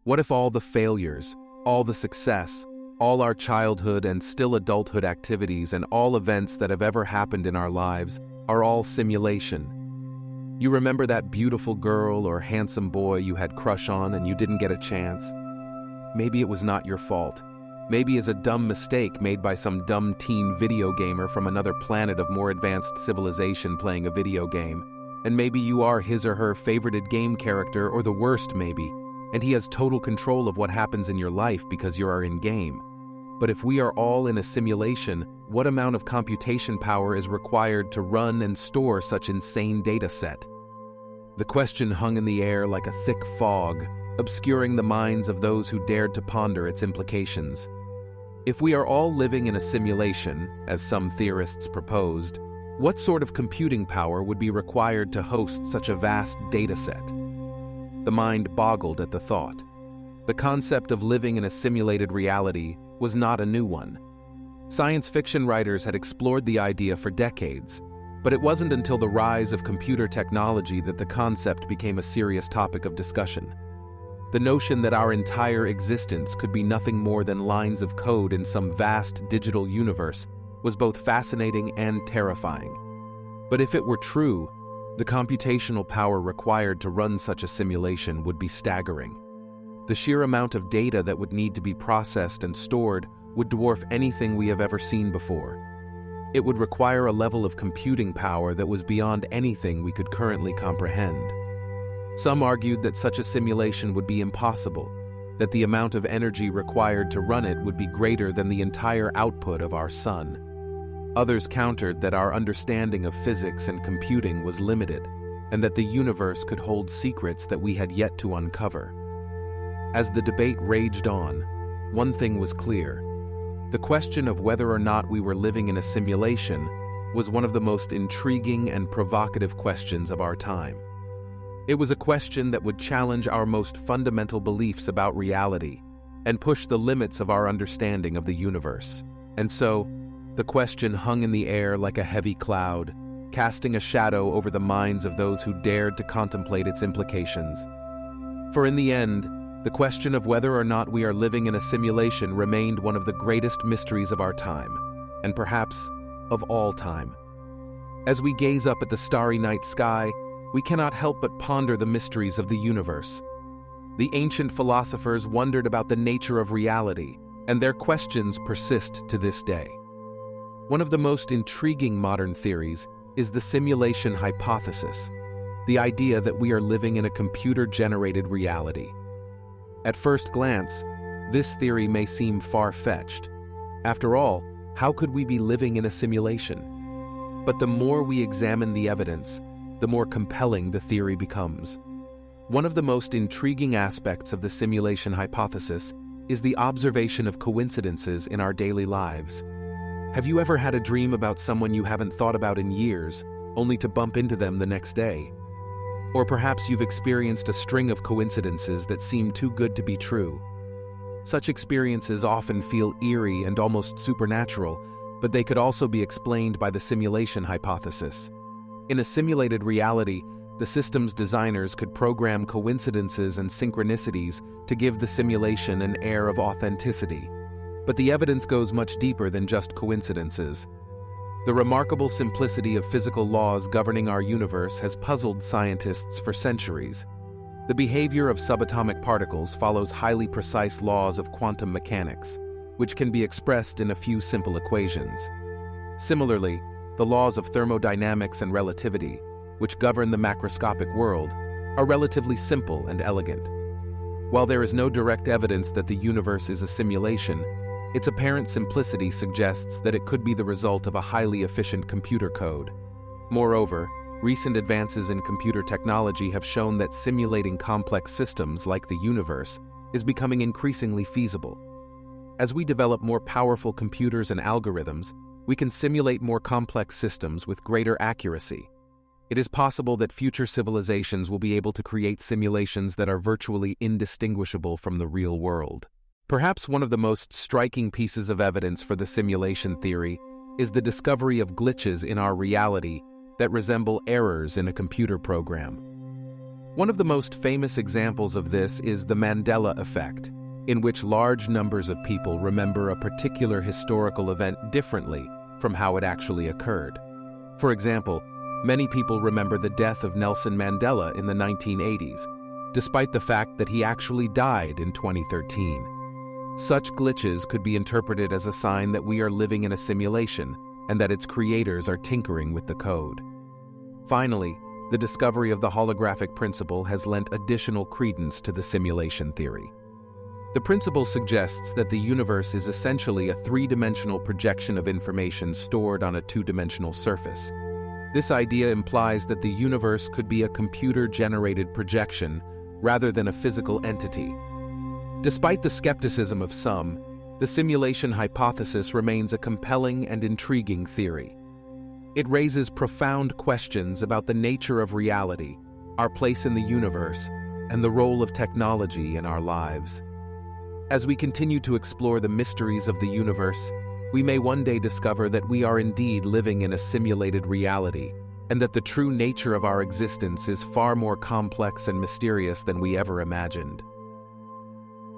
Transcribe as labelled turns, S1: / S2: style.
S1: What if all the failures, all the success, all our childhood and still adulthood activities and all events that have ever happened in our lives are all simulation? You remember that beautiful girl or handsome boy you had crush on and you didn't get a chance? Maybe it was not your fault. Maybe it's a dumb mistake made by some dumb teen video gamer from another planet of more advanced civilization playing a video game. And maybe you are his or her favorited game character, or the worst maybe, and he has total control of what happens in your life because you are in-game. But if we are all in a simulation, what amount of computation power is required to run and store such insane data set? The question hung in the air like a thick fog, obscuring the minds of those who dared to ponder its implications. If we are all living in a simulation, as some theorists proposed, what sort of computing power would be required to host such a vast data set? The mind boggled at the thought. The concept of living in a simulated reality was not a new one. Science fiction writers had explored the idea for decades, but it wasn't until the rise of computer technology that the concept became a serious topic of discussion. The notion that our entire existence could be nothing more than lines of code in some vast digital universe was both fascinating and terrifying. But if it were true, the computational power required to run such a simulation would be staggering. The sheer amount of data that would need to be processed and stored would dwarf anything we have ever seen before. It would require a level of computing power that was beyond anything we could currently comprehend. Some argued that such a simulation would be impossible, that the amount of energy required to run it would be greater than the entire output of our sun. Others countered that our understanding of physics and computing was limited, and that the universe could hold secrets that we had yet to uncover. As the debate raged on, one thing was clear. The question of whether or not we were living in a simulation was one of the most intriguing and provocative questions of our time. It was a question that would challenge our most fundamental beliefs about reality and push the limits of our understanding of the universe. And so, the question hung in the air like a heavy cloud, casting a shadow over the minds of those who dared to contemplate its implications. For in the end, the question of whether or not we are living in a simulation remained one of the greatest mysteries of our time, and perhaps of all time. As we gaze up at the starry night sky, we cannot help but ponder the mysteries of the universe. The ancient philosophers wondered about the nature of reality, and their questions persist to this day. One of the most intriguing modern theories is the simulation hypothesis, the idea that we are living in a computer-generated reality. At first glance, this theory may seem far-fetched. After all, how could we be living in a simulation? But the more we examine the evidence, the more compelling the theory becomes. One of the most intriguing aspects of the simulation hypothesis is the observation of coincidences in our daily lives. Have you ever had a dream about someone you haven't thought about in years, only to bump into them the next day? Or perhaps you've experienced a string of coincidences that seem too good to be true. Such experiences often feel eerie and almost supernatural, but they could also be explained by the simulation hypothesis. In a simulated reality, the system's designers could program coincidences and synchronicities to give the simulation an air of authenticity. But the evidence goes much deeper than just coincidences. The remarkable simplicity of physical laws governing our universe has puzzled scientists for centuries. The behavior of subatomic particles follows highly precise laws of quantum mechanics, which can be expressed in a few simple equations. Similarly, the laws of thermodynamics and relativity, which govern the macroscopic world, are relatively simple and elegant. While there is no direct evidence that the universe is a simulation, its apparent simplicity suggests that it could be the result of a highly efficient computer code. Moreover, recent advances in computer technology have shown that simulating complex systems like the universe is becoming increasingly feasible. As we develop more powerful computers and algorithms, we can simulate more complex systems with greater accuracy. It is possible that future civilizations will be able to create simulations that are virtually indistinguishable from the real world. Perhaps one of the most striking pieces of evidence for the simulation theory is the discovery of glitches in our reality that resemble errors in a computer program. One of the most famous examples of this is the Mandela effect, in which large numbers of people remember a particular historical event differently from how it actually occurred. For example, many people remember the death of Nelson Mandela in the 1980s, despite the fact that he actually died in 2013. Such glitches could be interpreted as a sign that we are living in a simulation and that its creators are tinkering with the code. Finally, the discovery of the holographic principle has lent additional credence to the simulation theory. The principle suggests that the universe is essentially a three-dimensional projection of information stored on a two-dimensional surface. This idea implies that the universe could be a computer-generated projection rather than a physical entity. Despite the skepticism of some, the simulation hypothesis remains a compelling and intriguing theory. It raises profound questions about the nature of reality, our place in the universe, and the role of technology in our lives. As we continue to explore the mysteries of the universe, we may one day discover that we are indeed living in a simulated reality, and that the true nature of our existence is far more complex and mysterious than we ever imagined.